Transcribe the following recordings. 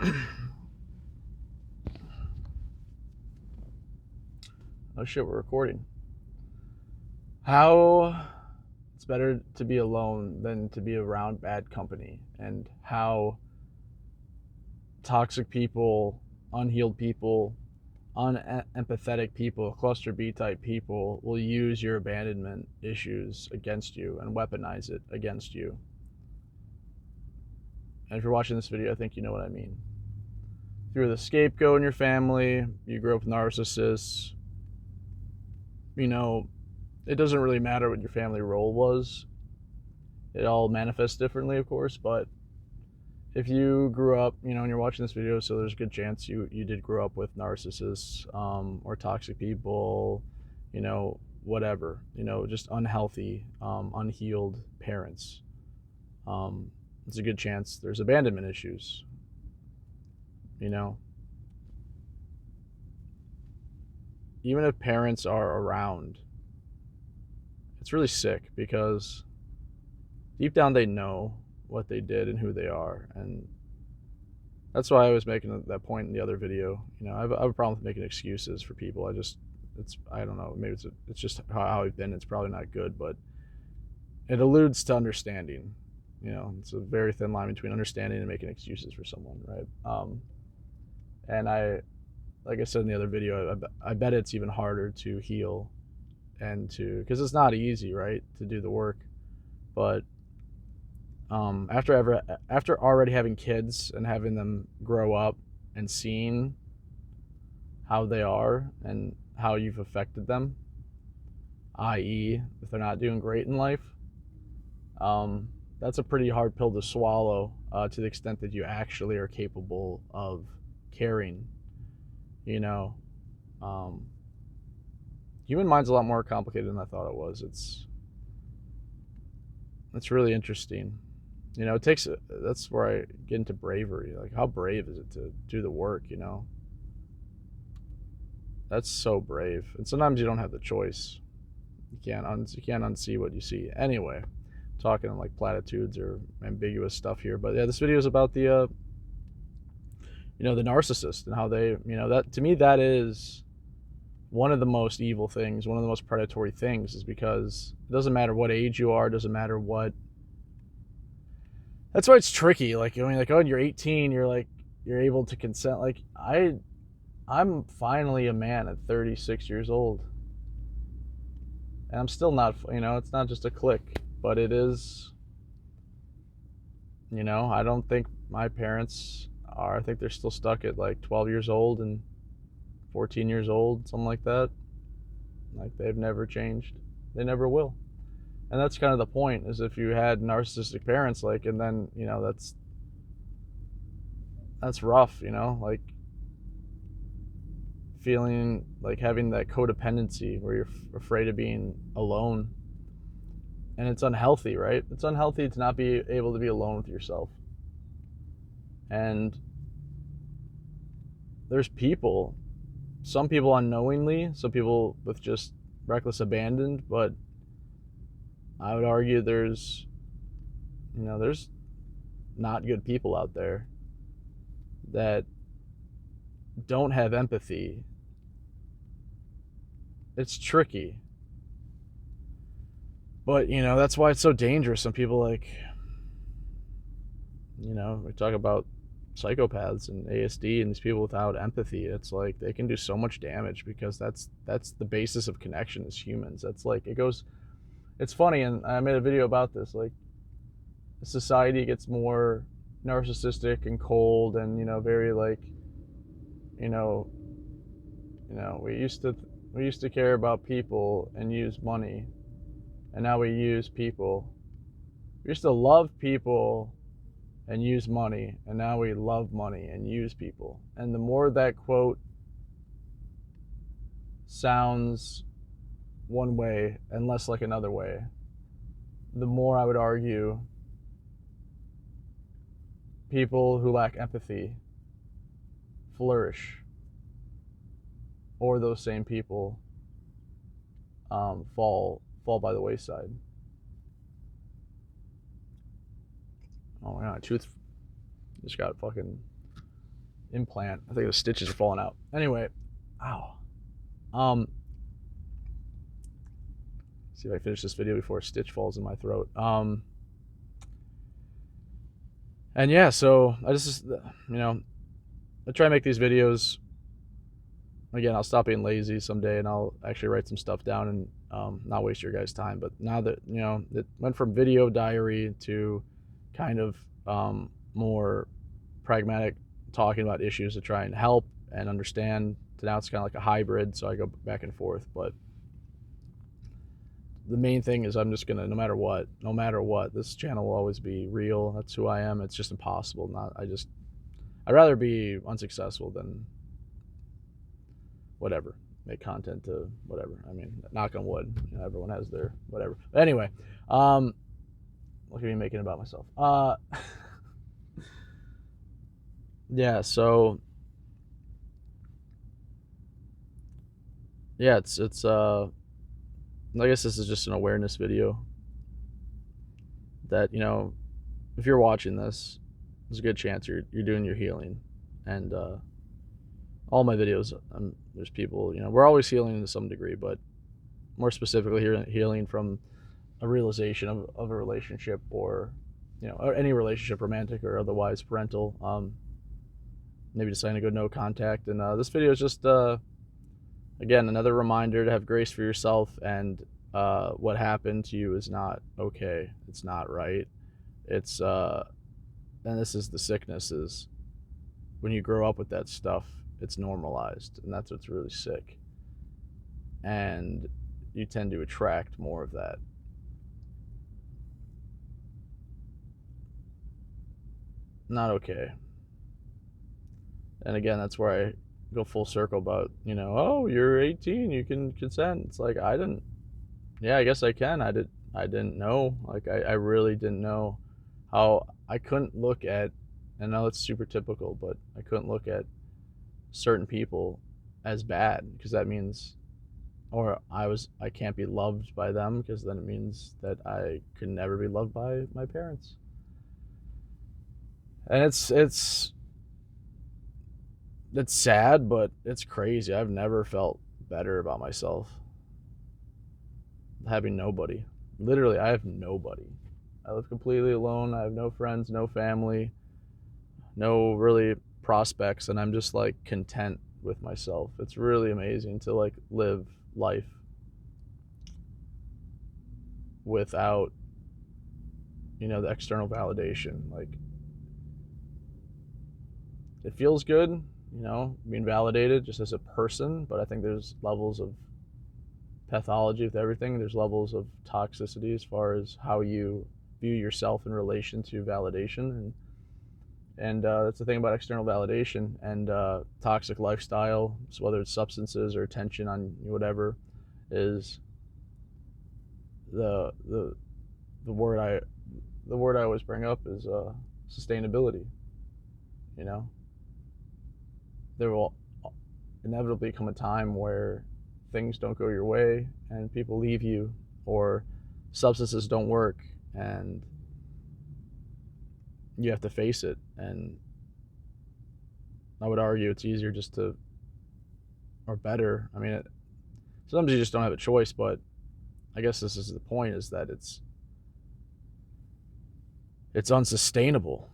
Oh shit, we're recording. How it's better to be alone than to be around bad company, and how toxic people, unhealed people, unempathetic people, cluster B type people will use your abandonment issues against you and weaponize it against you. And if you're watching this video, I think you know what I mean. If you're the scapegoat in your family, you grew up with narcissists, it doesn't really matter what your family role was. It all manifests differently, of course, but if you grew up, and you're watching this video, so there's a good chance you did grow up with narcissists, or toxic people, whatever, just unhealthy, unhealed parents. It's a good chance there's abandonment issues, even if parents are around. It's really sick because deep down they know what they did and who they are, and that's why I was making that point in the other video. I have a problem with making excuses for people. I don't know, maybe it's just how I've been. It's probably not good, but it alludes to understanding. It's a very thin line between understanding and making excuses for someone, right? And like I said in the other video, I bet it's even harder to heal and because it's not easy, right, to do the work. But after already having kids and having them grow up and seeing how they are and how you've affected them, i.e., if they're not doing great in life, that's a pretty hard pill to swallow, to the extent that you actually are capable of caring. Human mind's a lot more complicated than I thought it was. It's really interesting. It takes that's where I get into bravery. Like, how brave is it to do the work? That's so brave. And sometimes you don't have the choice. You can't unsee what you see. Anyway, talking like platitudes or ambiguous stuff here, but yeah, this video is about the the narcissist and how they, that to me, that is one of the most evil things, one of the most predatory things, is because it doesn't matter what age you are, it doesn't matter what. That's why it's tricky. Like, oh, you're 18, you're able to consent. Like, I'm finally a man at 36 years old, and I'm still not. It's not just a click, but it is. I don't think my parents are. I think they're still stuck at like 12 years old and 14 years old, something like that. Like, they've never changed. They never will. And that's kind of the point, is if you had narcissistic parents, like, and then, that's rough, like feeling like having that codependency where you're afraid of being alone. And it's unhealthy, right? It's unhealthy to not be able to be alone with yourself. And there's some people unknowingly, some people with just reckless abandon, but I would argue there's not good people out there that don't have empathy. It's tricky. But, that's why it's so dangerous. Some people, like, we talk about psychopaths and ASD and these people without empathy. It's like they can do so much damage because that's the basis of connection as humans. That's like, it's funny, and I made a video about this. Like, society gets more narcissistic and cold and, very like, we used to care about people and use money, and now we use people. We used to love people and use money, and now we love money and use people. And the more that quote sounds one way and less like another way, the more I would argue people who lack empathy flourish, or those same people fall by the wayside. Oh my god, tooth just got fucking implant. I think the stitches are falling out. Anyway, ow. See if I finish this video before a stitch falls in my throat. And yeah, so I just, I try to make these videos. Again, I'll stop being lazy someday and I'll actually write some stuff down and not waste your guys' time. But now that, it went from video diary to kind of more pragmatic talking about issues to try and help and understand, to now it's kind of like a hybrid, so I go back and forth. But the main thing is I'm just gonna, no matter what, this channel will always be real. That's who I am. It's just impossible. I'd rather be unsuccessful than whatever, make content to whatever. I mean, knock on wood, everyone has their whatever. But anyway, look at me making it about myself. Yeah, so yeah, it's I guess this is just an awareness video that, if you're watching this, there's a good chance you're doing your healing. And all my videos, there's people, we're always healing to some degree, but more specifically here, healing from a realization of a relationship, or or any relationship, romantic or otherwise, parental, maybe deciding to go no contact. And this video is just again, another reminder to have grace for yourself, and what happened to you is not okay. It's not right. It's and this is the sickness, is when you grow up with that stuff, it's normalized, and that's what's really sick. And you tend to attract more of that. Not okay. And again, that's where I go full circle about, oh, you're 18, you can consent. It's like, yeah, I guess I can. I didn't know. Like, I really didn't know how. I couldn't look at, I know it's super typical, but I couldn't look at certain people as bad, because that means, or I can't be loved by them, because then it means that I could never be loved by my parents. And it's sad, but it's crazy. I've never felt better about myself, having nobody. Literally, I have nobody. I live completely alone. I have no friends, no family, no really prospects, and I'm just like content with myself. It's really amazing to like live life without, the external validation. Like, it feels good, being validated just as a person, but I think there's levels of pathology with everything. There's levels of toxicity as far as how you view yourself in relation to validation, and that's the thing about external validation and toxic lifestyle. So whether it's substances or attention on whatever, is the word I always bring up is sustainability. There will inevitably come a time where things don't go your way and people leave you, or substances don't work, and you have to face it. And I would argue it's easier just to, or better, I mean, sometimes you just don't have a choice, but I guess this is the point, is that it's unsustainable.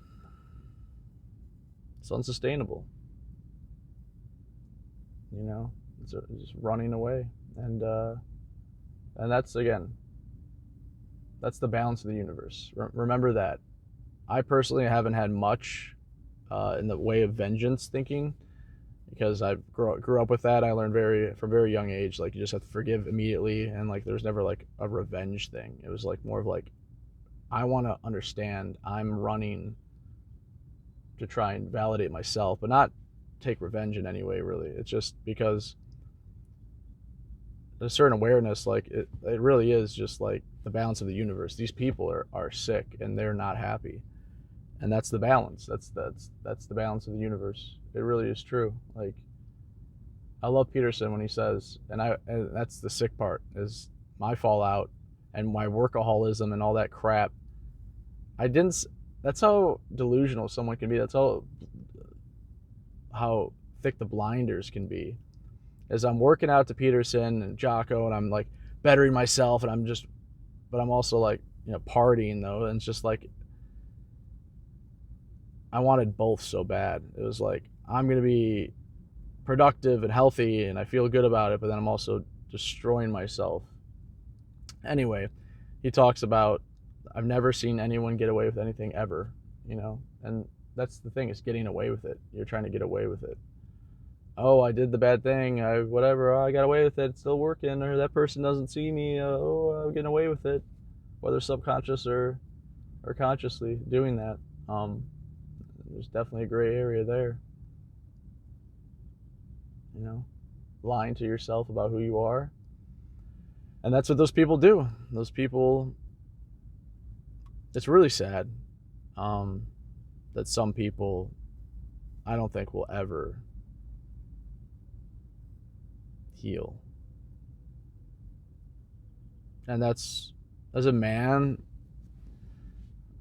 It's unsustainable. It's just running away. And that's, again, that's the balance of the universe. Remember that. I personally haven't had much in the way of vengeance thinking, because I grew up with that. I learned from very young age, like, you just have to forgive immediately, and like there's never like a revenge thing. It was like more of like, I want to understand I'm running to try and validate myself, but not take revenge in any way, really. It's just because there's a certain awareness, like it really is just like the balance of the universe. These people are sick and they're not happy, and that's the balance. That's the balance of the universe. It really is true. Like, I love Peterson when he says, and that's the sick part, is my fallout and my workaholism and all that crap. That's how delusional someone can be. That's how how thick the blinders can be. As I'm working out to Peterson and Jocko, and I'm like bettering myself, and but I'm also like, partying though, and it's just like I wanted both so bad. It was like, I'm gonna be productive and healthy, and I feel good about it, but then I'm also destroying myself. Anyway, he talks about, I've never seen anyone get away with anything ever, and that's the thing, is getting away with it. You're trying to get away with it. Oh, I did the bad thing, I got away with it, it's still working, or that person doesn't see me, I'm getting away with it, whether subconscious or consciously doing that. There's definitely a gray area there, lying to yourself about who you are. And that's what those people do. Those people, it's really sad, that some people, I don't think, will ever heal. And that's, as a man,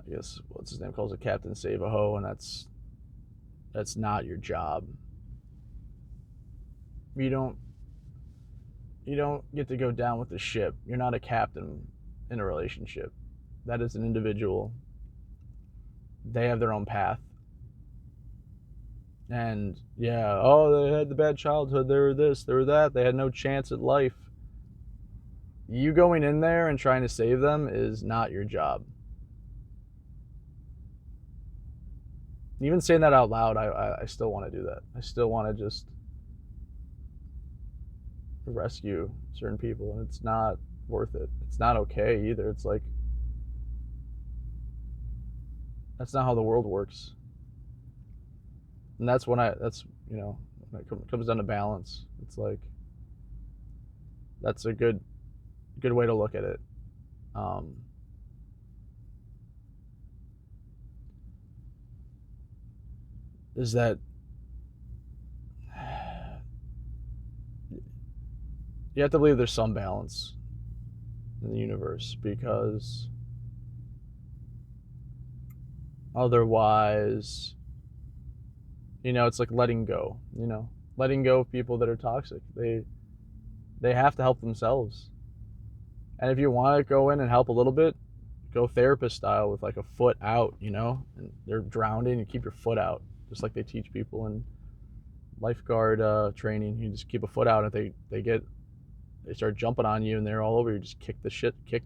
I guess, what's his name calls it, Captain Save-A-Ho, and that's not your job. You don't get to go down with the ship. You're not a captain in a relationship. That is an individual. They have their own path. And yeah, oh, they had the bad childhood, they were this, they were that, they had no chance at life. You going in there and trying to save them is not your job. Even saying that out loud, I still want to do that. I still want to just rescue certain people, and it's not worth it. It's not okay either. It's like, that's not how the world works. And that's when when it comes down to balance, it's like, that's a good way to look at it. Is that you have to believe there's some balance in the universe, because otherwise, it's like letting go, letting go of people that are toxic. They have to help themselves. And if you want to go in and help a little bit, go therapist style with like a foot out, and they're drowning, you keep your foot out, just like they teach people in lifeguard training. You just keep a foot out, and they start jumping on you and they're all over you, just kick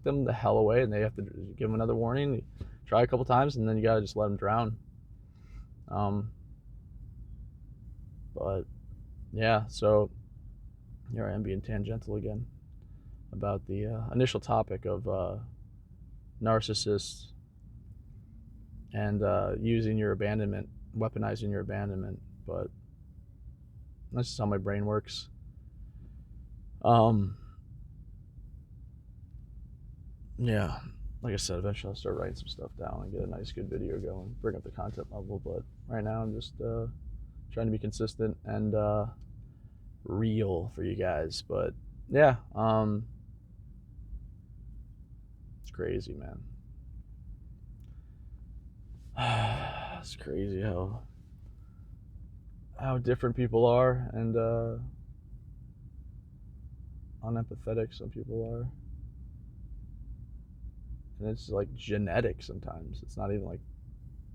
them the hell away, and they have to give them another warning. You try a couple times, and then you gotta just let them drown. But yeah, so here I am being tangential again about the initial topic of narcissists and using your abandonment, weaponizing your abandonment. But that's just how my brain works. Yeah, like I said, eventually I'll start writing some stuff down and get a nice, good video going, bring up the content level. But right now I'm just trying to be consistent and real for you guys. But yeah, it's crazy, man. It's crazy how different people are, and unempathetic some people are. And it's like genetic sometimes. It's not even like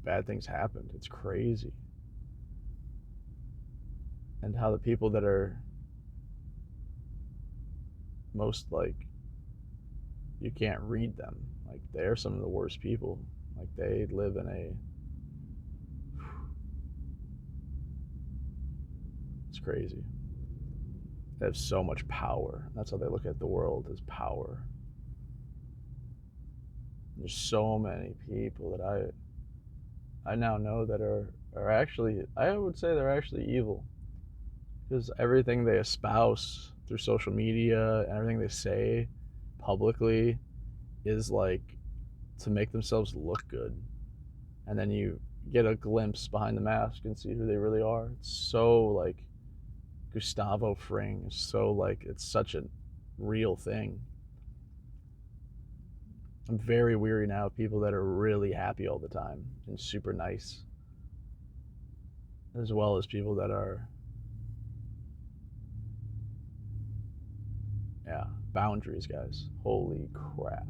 bad things happened. It's crazy. And how the people that are most like, you can't read them. Like, they're some of the worst people. Like, they live in it's crazy. They have so much power. That's how they look at the world, as power. There's so many people that I now know that are actually, I would say they're actually evil, because everything they espouse through social media and everything they say publicly is like to make themselves look good, and then you get a glimpse behind the mask and see who they really are. It's so like Gustavo Fring is so like, it's such a real thing. I'm very weary now of people that are really happy all the time and super nice. as well as people that are, yeah, boundaries, guys. Holy crap.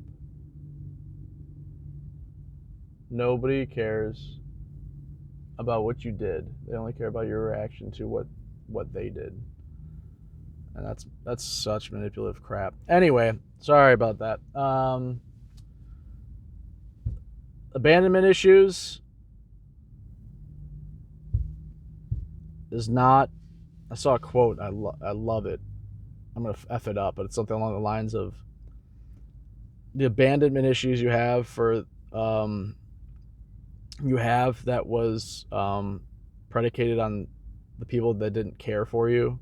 Nobody cares about what you did. They only care about your reaction to what they did. And that's such manipulative crap. Anyway, sorry about that. Abandonment issues is not. I saw a quote. I love it. I'm gonna f it up, but it's something along the lines of the abandonment issues you have for um, you have that was predicated on the people that didn't care for you.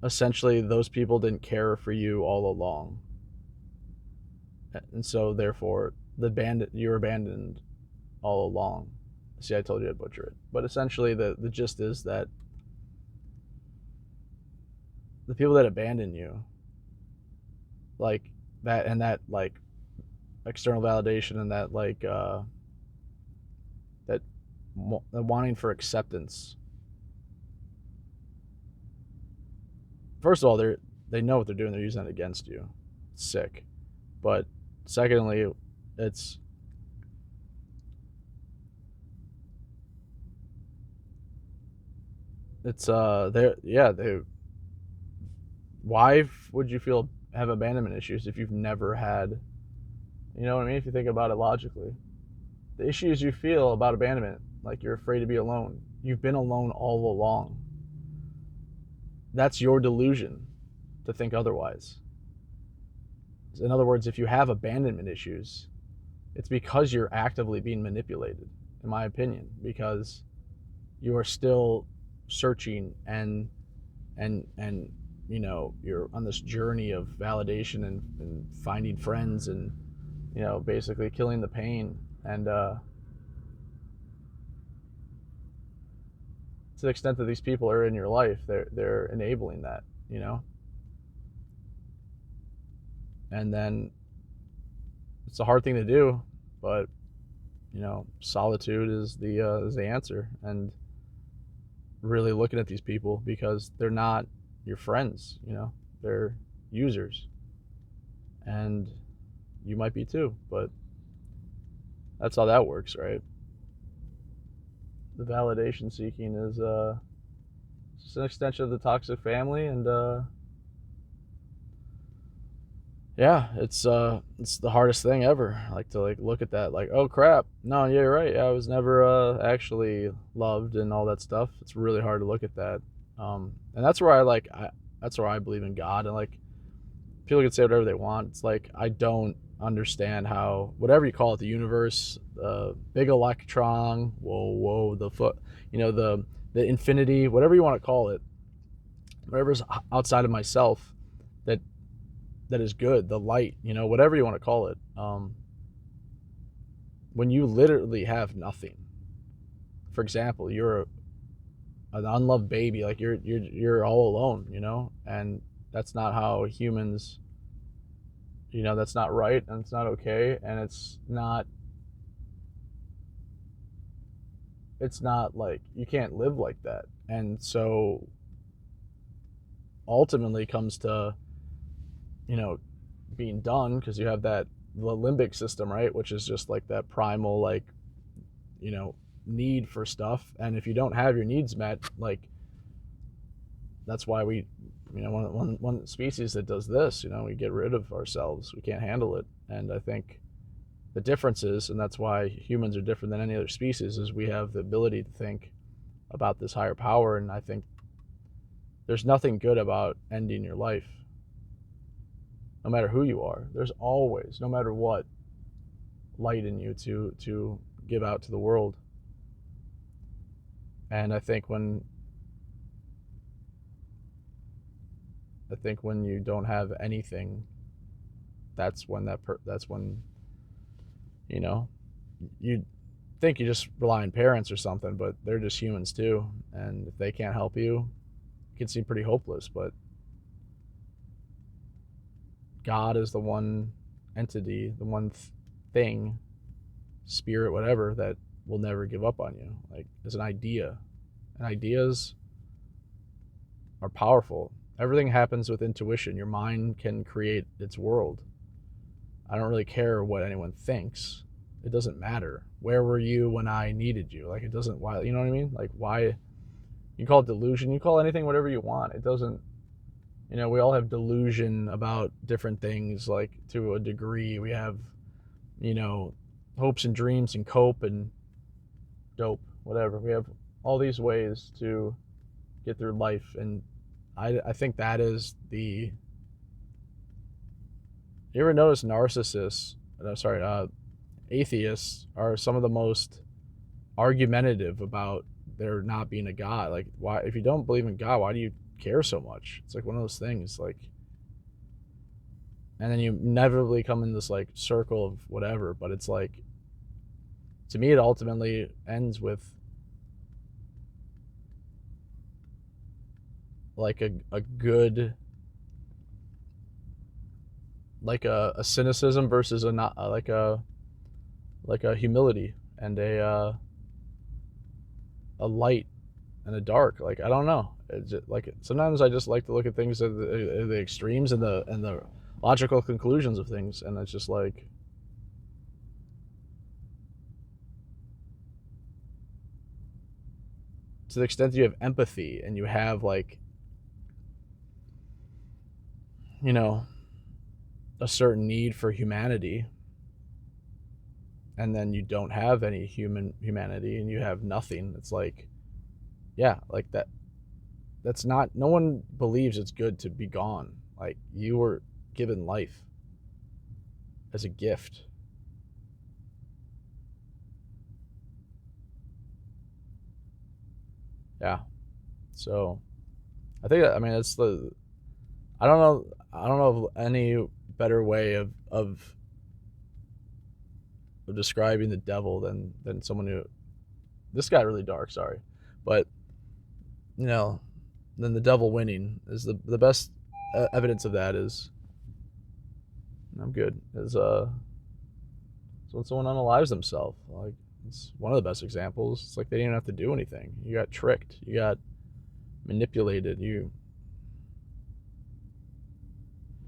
Essentially, those people didn't care for you all along, and so therefore you're abandoned all along. See, I told you I'd butcher it, but essentially the gist is that the people that abandon you, like that, and that like external validation, and that like that wanting for acceptance. First of all, they know what they're doing. They're using it against you. It's sick. But secondly, it's they why would you have abandonment issues if you've never had, you know what I mean? If you think about it logically, the issues you feel about abandonment, like you're afraid to be alone, you've been alone all along. That's your delusion to think otherwise. In other words, if you have abandonment issues, it's because you're actively being manipulated, in my opinion, because you are still searching and you know, you're on this journey of validation and finding friends and, you know, basically killing the pain. And to the extent that these people are in your life, they're enabling that, you know. And then it's a hard thing to do, but you know, solitude is the answer. And really looking at these people, because they're not your friends, you know, they're users, and you might be too, but that's how that works, right? The validation seeking is just an extension of the toxic family. And yeah, it's the hardest thing ever. I like to like look at that, like, oh crap, no, yeah, you're right, yeah, I was never actually loved and all that stuff. It's really hard to look at that. And that's where that's where I believe in God. And like, people can say whatever they want. It's like, I don't understand how, whatever you call it, the universe, the big electron, whoa, the foot, you know, the infinity, whatever you want to call it, whatever's outside of myself, that is good, the light, you know, whatever you want to call it. When you literally have nothing, for example, you're an unloved baby, like you're all alone, you know, and that's not how humans, you know, that's not right, and it's not okay, and it's not like, you can't live like that. And so ultimately comes to, you know, being done, because you have that, the limbic system, right, which is just like that primal, like, you know, need for stuff. And if you don't have your needs met, like, that's why we, you know, one species that does this, you know, we get rid of ourselves, we can't handle it. And I think the difference is, and that's why humans are different than any other species, is we have the ability to think about this higher power. And I think there's nothing good about ending your life. No matter who you are, there's always, no matter what, light in you to give out to the world. And I think when you don't have anything, that's when that's when, you know, you think you just rely on parents or something, but they're just humans too, and if they can't help you, it can seem pretty hopeless. But God is the one entity, the one thing, spirit, whatever, that will never give up on you. Like, it's an idea, and ideas are powerful. Everything happens with intuition. Your mind can create its world. I don't really care what anyone thinks. It doesn't matter. Where were you when I needed you? Like, it doesn't, why, you know what I mean? Like, why, you call it delusion, you call anything whatever you want. It doesn't, you know, we all have delusion about different things, like, to a degree. We have, you know, hopes and dreams and cope and dope, whatever. We have all these ways to get through life, and I think that is the, you ever notice narcissists, no, sorry, atheists are some of the most argumentative about there not being a God. Like, why, if you don't believe in God, why do you care so much? It's like one of those things, like, and then you inevitably come in this like circle of whatever, but it's like, to me, it ultimately ends with like a good, like a cynicism versus a not, like a humility and a light and a dark. Like, I don't know. It's just, like, sometimes I just like to look at things at the extremes and the logical conclusions of things, and it's just like, to the extent that you have empathy and you have, like, you know, a certain need for humanity, and then you don't have any humanity and you have nothing, it's like, yeah, like that's not, no one believes it's good to be gone. Like, you were given life as a gift. Yeah. So I think, I mean, it's the, I don't know of any better way of describing the devil than someone who, this got really dark, sorry, but, you know, then the devil winning is the best evidence of that is, I'm good, is when someone unalives themselves. Like, it's one of the best examples. It's like they didn't have to do anything. You got tricked, you got manipulated, you,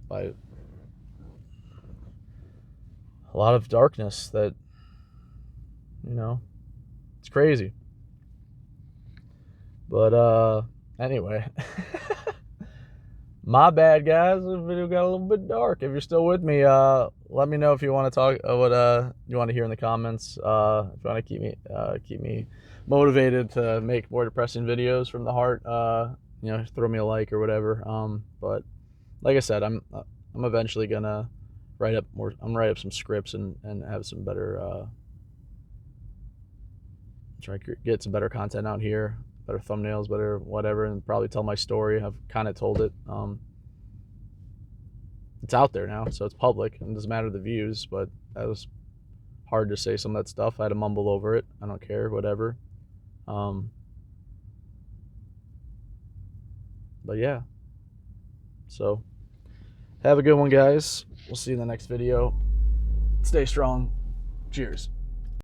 by a lot of darkness that, you know, it's crazy. But anyway, my bad, guys. The video got a little bit dark. If you're still with me, let me know if you want to talk, what you want to hear in the comments. If you want to keep me motivated to make more depressing videos from the heart, you know, throw me a like or whatever. But like I said, I'm eventually gonna write up more. I'm gonna write up some scripts and have some better, try to get some better content out here, better thumbnails, better whatever, and probably tell my story. I've kind of told it. It's out there now, so it's public. It doesn't matter the views, but that was hard to say some of that stuff. I had to mumble over it. I don't care, whatever. But yeah, so have a good one, guys. We'll see you in the next video. Stay strong. Cheers.